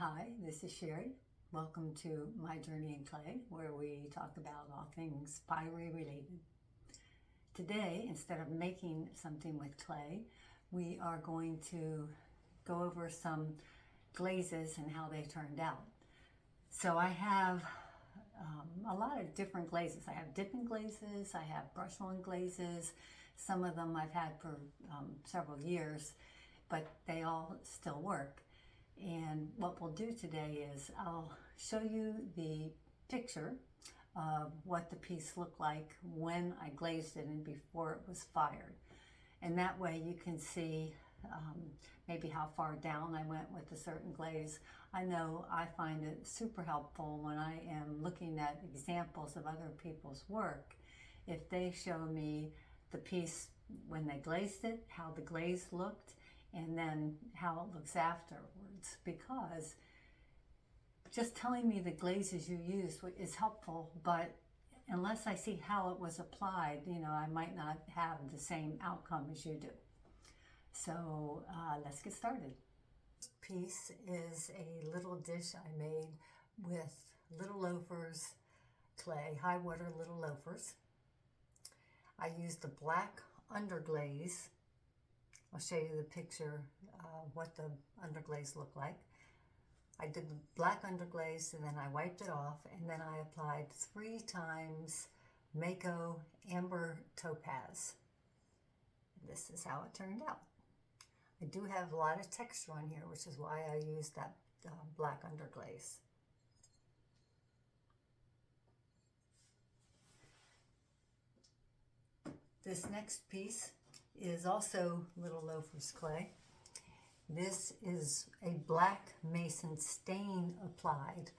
Hi, this is Sherry. Welcome to My Journey in Clay, where we talk about all things pottery related. Today, instead of making something with clay, we are going to go over some glazes and how they turned out. So I have a lot of different glazes. I have dipping glazes, I have brush on glazes. Some of them I've had for several years, but they all still work. And what we'll do today is I'll show you the picture of what the piece looked like when I glazed it and before it was fired. And that way you can see maybe how far down I went with a certain glaze. I know I find it super helpful when I am looking at examples of other people's work. If they show me the piece when they glazed it, how the glaze looked, and then how it looks afterwards, because just telling me the glazes you used is helpful, but unless I see how it was applied, I might not have the same outcome as you do. So let's get started. This piece is a little dish I made with Little Loafers clay, Highwater Little Loafers. I used the black underglaze. I'll show you the picture of what the underglaze looked like. I did the black underglaze and then I wiped it off, and then I applied 3 times Mayco Amber Topaz. This is how it turned out. I do have a lot of texture on here, which is why I used that black underglaze. This next piece is also Little Loafers clay. This is a black mason stain applied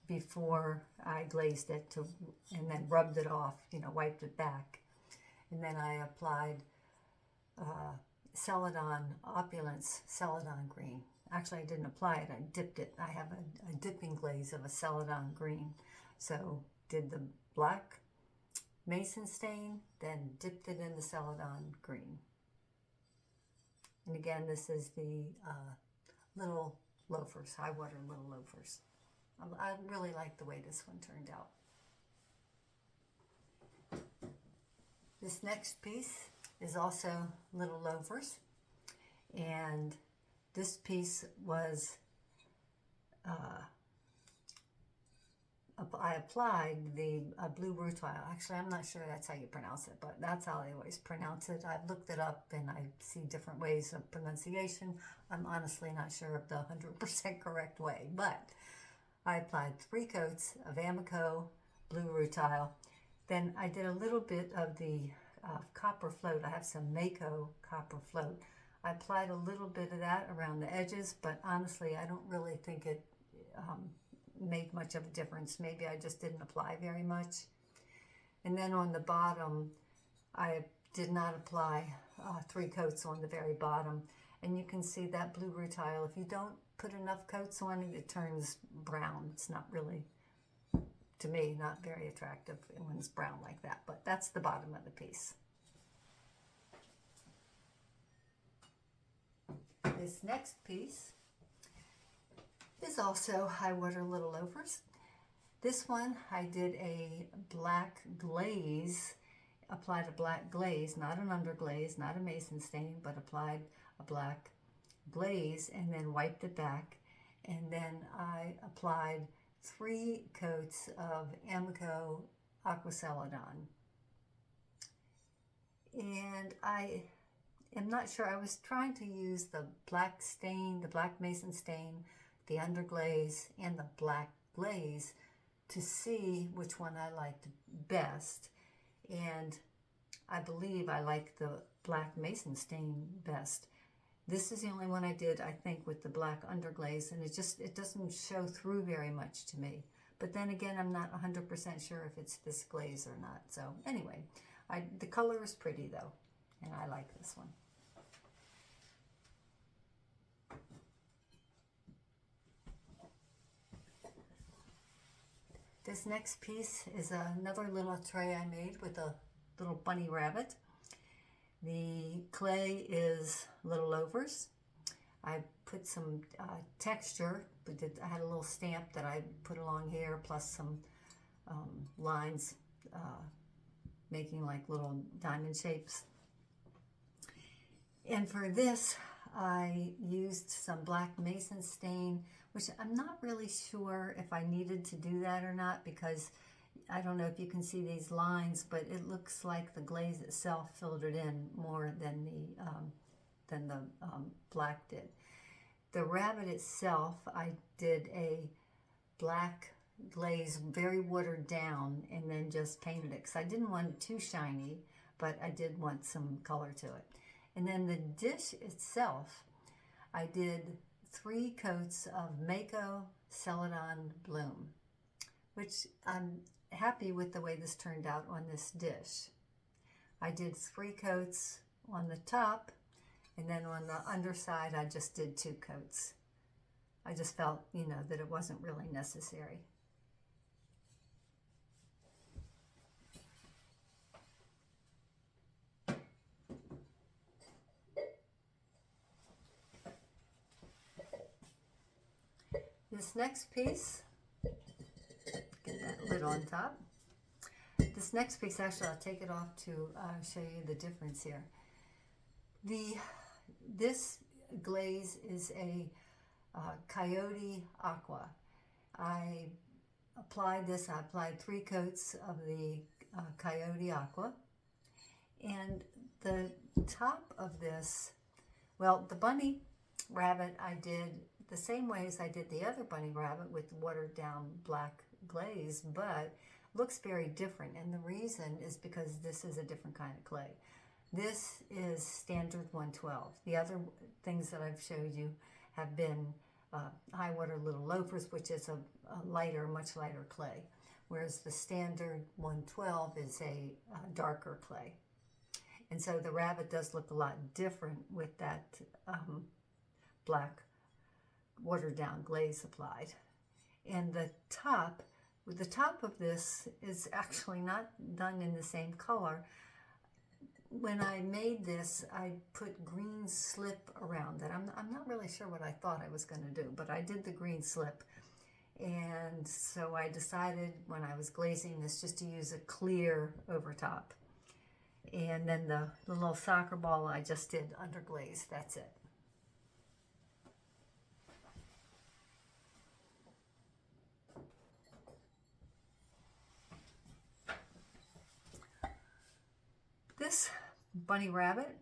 before I glazed it and then rubbed it off, wiped it back. And then I applied Celadon, Opulence Celadon green. Actually, I didn't apply it, I dipped it. I have a dipping glaze of a Celadon green. So did the black mason stain, then dipped it in the Celadon green. And again, this is the Little Loafers, Highwater Little Loafers. I really like the way this one turned out. This next piece is also Little Loafers, and this piece was I applied the blue Rutile. Actually, I'm not sure that's how you pronounce it, but that's how I always pronounce it. I've looked it up and I see different ways of pronunciation. I'm honestly not sure of the 100% correct way, but I applied 3 coats of Amaco blue Rutile. Then I did a little bit of the copper float. I have some Mayco copper float. I applied a little bit of that around the edges, but honestly, I don't really think it made much of a difference. Maybe I just didn't apply very much. And then on the bottom, I did not apply 3 coats on the very bottom. And you can see that blue Rutile, if you don't put enough coats on it, it turns brown. It's not really, to me, not very attractive when it's brown like that. But that's the bottom of the piece. This next piece is also Highwater Little Loafers. This one I did a black glaze, applied a black glaze, not an underglaze, not a mason stain, but applied a black glaze and then wiped it back. And then I applied 3 coats of Amaco Aqua Celadon. And I am not sure, I was trying to use the black stain, the black mason stain, the underglaze, and the black glaze to see which one I liked best. And I believe I like the black mason stain best. This is the only one I did, I think, with the black underglaze, and it doesn't show through very much to me. But then again, I'm not 100% sure if it's this glaze or not. So anyway, the color is pretty though, and I like this one. This next piece is another little tray I made with a little bunny rabbit. The clay is Little Loafers. I put some texture, but I had a little stamp that I put along here, plus some lines, making like little diamond shapes. And for this, I used some black mason stain, which I'm not really sure if I needed to do that or not, because I don't know if you can see these lines, but it looks like the glaze itself filtered in more than the black did. The rabbit itself, I did a black glaze, very watered down, and then just painted it, because I didn't want it too shiny, but I did want some color to it. And then the dish itself, I did 3 coats of Mayco Celadon Bloom, which I'm happy with the way this turned out on this dish. I did 3 coats on the top, and then on the underside I just did 2 coats. I just felt, you know, that it wasn't really necessary. This next piece, get that lid on top. This next piece, actually, I'll take it off to show you the difference here. This glaze is a Coyote Aqua. I applied 3 coats of the Coyote Aqua. And the top of this, well, the bunny rabbit I did the same way as I did the other bunny rabbit with watered down black glaze, but looks very different. And the reason is because this is a different kind of clay. This is standard 112. The other things that I've showed you have been Highwater Little Loafers, which is a lighter, much lighter clay, whereas the standard 112 is a darker clay. And so the rabbit does look a lot different with that black watered down glaze applied. And the top of this is actually not done in the same color. When I made this, I put green slip around it. I'm not really sure what I thought I was going to do, but I did the green slip. And so I decided when I was glazing this just to use a clear over top. And then the little soccer ball I just did underglaze. That's it. This bunny rabbit,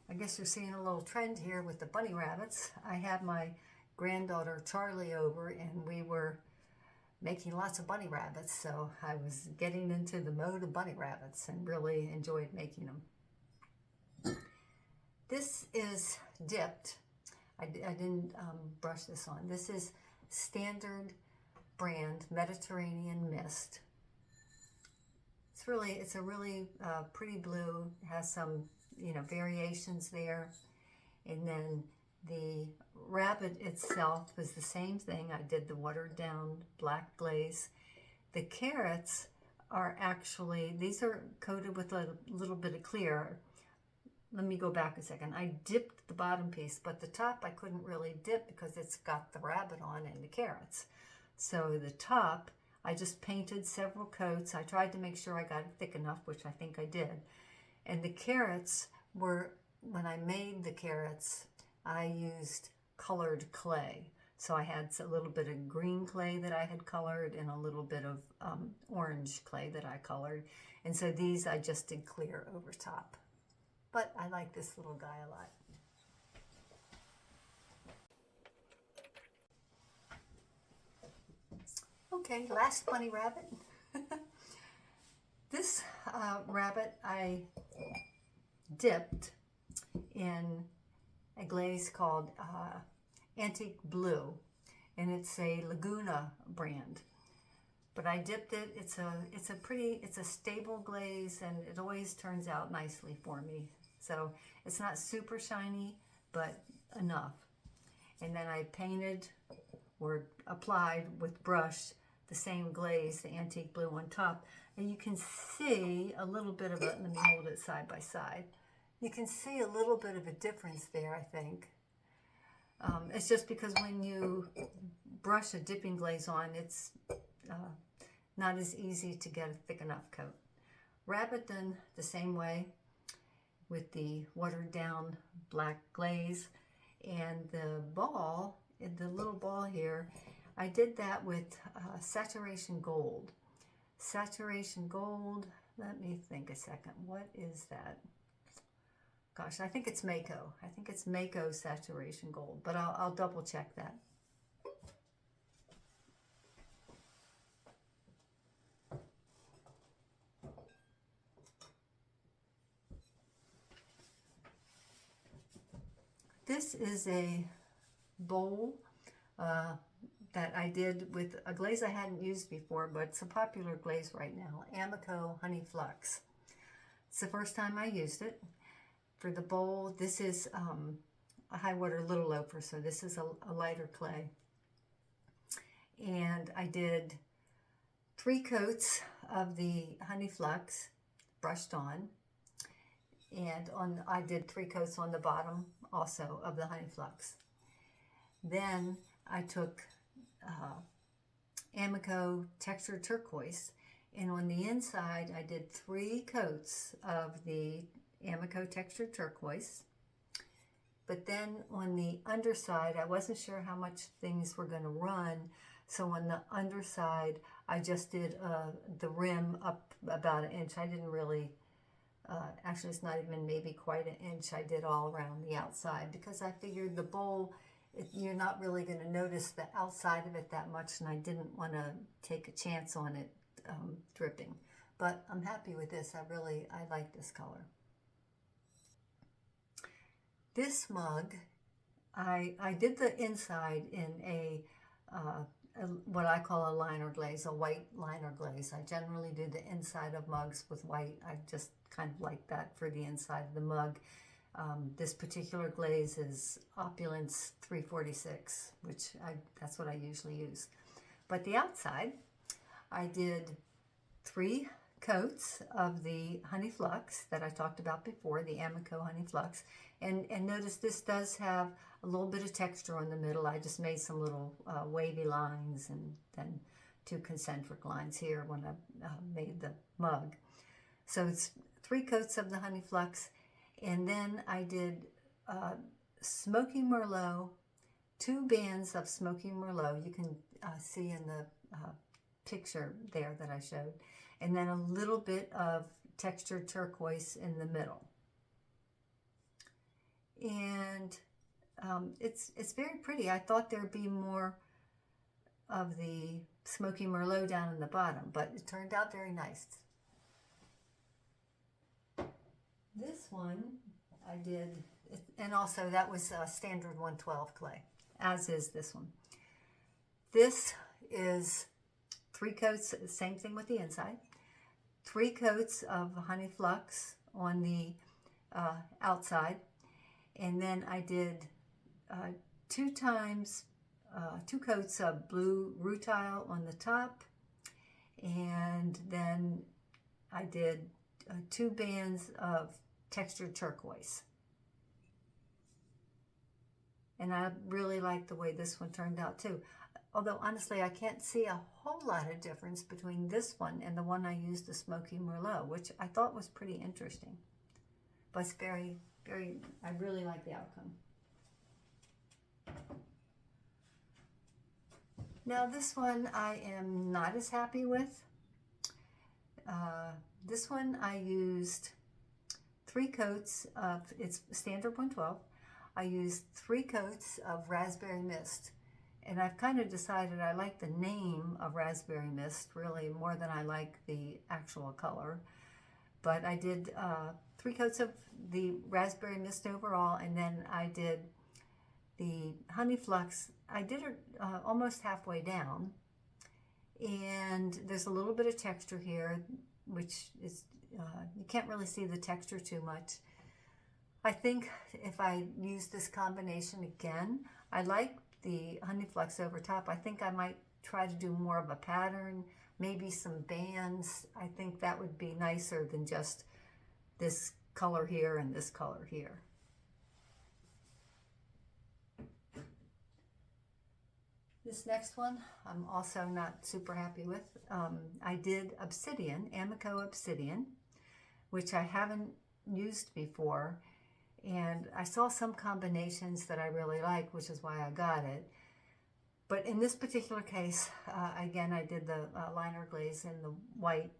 I guess you're seeing a little trend here with the bunny rabbits. I had my granddaughter Charlie over and we were making lots of bunny rabbits, so I was getting into the mode of bunny rabbits and really enjoyed making them. This is dipped. I didn't brush this on. This is standard brand Mediterranean Mist. It's a really pretty blue. It has some, you know, variations there. And then the rabbit itself was the same thing. I did the watered down black glaze. The carrots are actually, these are coated with a little bit of clear. Let me go back a second. I dipped the bottom piece, but the top I couldn't really dip because it's got the rabbit on and the carrots. So the top, I just painted several coats. I tried to make sure I got it thick enough, which I think I did. And the carrots were, when I made the carrots, I used colored clay. So I had a little bit of green clay that I had colored and a little bit of orange clay that I colored. And so these I just did clear over top. But I like this little guy a lot. Okay, last bunny rabbit. This rabbit I dipped in a glaze called Antique Blue, and it's a Laguna brand. But I dipped it. It's a stable glaze, and it always turns out nicely for me. So it's not super shiny, but enough. And then I painted or applied with brush the same glaze, the Antique Blue on top. And you can see a little bit of it. Let me hold it side by side. You can see a little bit of a difference there, I think. It's just because when you brush a dipping glaze on, it's not as easy to get a thick enough coat. Wrap it then the same way with the watered down black glaze, and the ball, the little ball here, I did that with saturation gold. Saturation gold, let me think a second, what is that? Gosh, I think it's Mayco. I think it's Mayco saturation gold, but I'll double check that. This is a bowl that I did with a glaze I hadn't used before, but it's a popular glaze right now, Amaco Honey Flux. It's the first time I used it. For the bowl, this is a Highwater Little Loafer, so this is a lighter clay. And I did 3 coats of the Honey Flux brushed on, and I did 3 coats on the bottom also of the Honey Flux. Then I took Amaco Textured Turquoise, and on the inside I did 3 coats of the Amaco Textured Turquoise. But then on the underside, I wasn't sure how much things were going to run, so on the underside I just did the rim up about 1 inch. I didn't really, actually it's not even maybe quite 1 inch. I did all around the outside because I figured the bowl, you're not really going to notice the outside of it that much, and I didn't want to take a chance on it dripping. But I'm happy with this. I like this color. This mug, I did the inside in a what I call a liner glaze, a white liner glaze. I generally do the inside of mugs with white. I just kind of like that for the inside of the mug. This particular glaze is Opulence 346, which that's what I usually use. But the outside, I did 3 coats of the Honey Flux that I talked about before, the Amaco Honey Flux. And notice this does have a little bit of texture in the middle. I just made some little wavy lines and then 2 concentric lines here when I made the mug. So it's 3 coats of the Honey Flux. And then I did Smoky Merlot, 2 bands of Smoky Merlot. You can see in the picture there that I showed. And then a little bit of textured turquoise in the middle. And it's very pretty. I thought there'd be more of the Smoky Merlot down in the bottom, but it turned out very nice. This one I did, and also that was standard 112 clay, as is this one. This is 3 coats, same thing with the inside. 3 coats of Honey Flux on the outside, and then I did 2 coats of blue Rutile on the top, and then I did 2 bands of textured turquoise. And I really like the way this one turned out too. Although honestly, I can't see a whole lot of difference between this one and the one I used, the Smoky Merlot, which I thought was pretty interesting. But it's very, very, I really like the outcome. Now this one I am not as happy with. This one I used 3 coats of, it's standard 112. I used 3 coats of Raspberry Mist. And I've kind of decided I like the name of Raspberry Mist really more than I like the actual color. But I did 3 coats of the Raspberry Mist overall, and then I did the Honey Flux. I did it almost halfway down, and there's a little bit of texture here, which is, you can't really see the texture too much. I think if I use this combination again, I like the Honey Flux over top. I think I might try to do more of a pattern, maybe some bands. I think that would be nicer than just this color here and this color here. This next one, I'm also not super happy with. I did obsidian, Amaco obsidian, which I haven't used before. And I saw some combinations that I really like, which is why I got it. But in this particular case, again, I did the liner glaze in the white.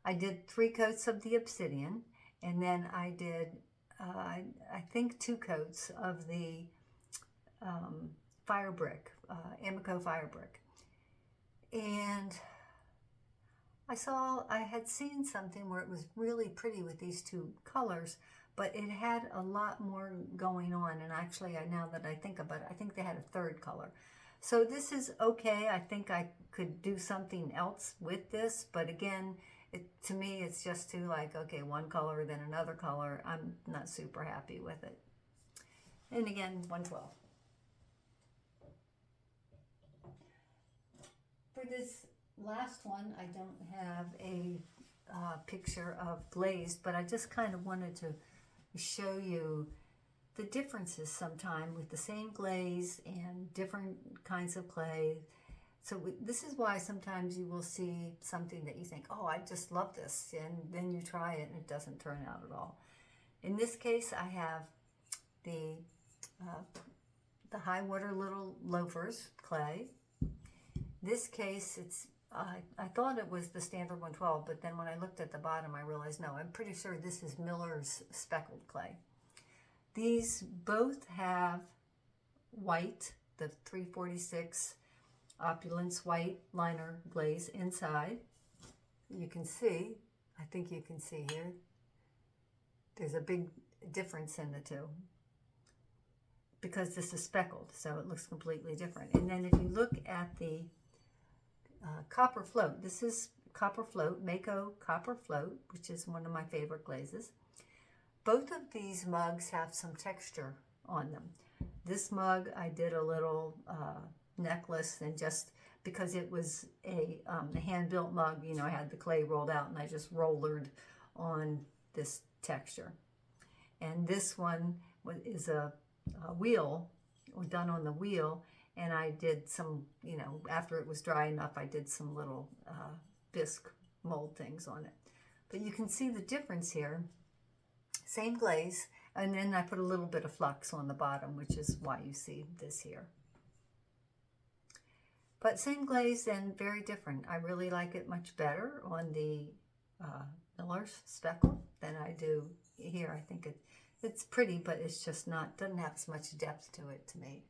I did 3 coats of the obsidian, and then I did, I think 2 coats of the fire brick, Amaco fire brick. And I had seen something where it was really pretty with these 2 colors, but it had a lot more going on. And actually, now that I think about it, I think they had a 3rd color. So this is okay. I think I could do something else with this, but again, to me, it's just too like, okay, one color, then another color. I'm not super happy with it. And again, 112. For this last one, I don't have a picture of glazed, but I just kind of wanted to show you the differences sometime with the same glaze and different kinds of clay. So this is why sometimes you will see something that you think, oh, I just love this, and then you try it and it doesn't turn out at all. In this case, I have the Highwater Little Loafers clay. This case, I thought it was the standard 112, but then when I looked at the bottom, I realized, no, I'm pretty sure this is Miller's speckled clay. These both have white, the 346 Opulence white liner glaze inside. You can see, I think you can see here, there's a big difference in the 2 because this is speckled, so it looks completely different. And then if you look at the copper float, this is copper float, Mayco copper float, which is one of my favorite glazes. Both of these mugs have some texture on them. This mug, I did a little necklace, and just because it was a hand-built mug, you know, I had the clay rolled out and I just rollered on this texture. And this one is a wheel, done on the wheel, and I did some, you know, after it was dry enough, I did some little bisque mold things on it. But you can see the difference here. Same glaze, and then I put a little bit of flux on the bottom, which is why you see this here. But same glaze and very different. I really like it much better on the Miller's speckle than I do here. I think it's pretty, but it's just doesn't have as much depth to it to me.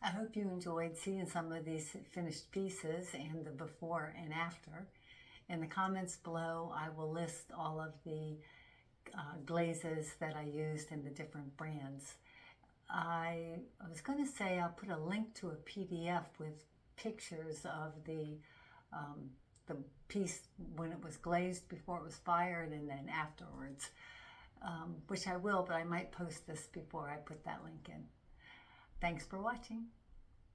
I hope you enjoyed seeing some of these finished pieces and the before and after. In the comments below, I will list all of the glazes that I used in the different brands. I was going to say I'll put a link to a PDF with pictures of the piece when it was glazed before it was fired and then afterwards, which I will, but I might post this before I put that link in. Thanks for watching.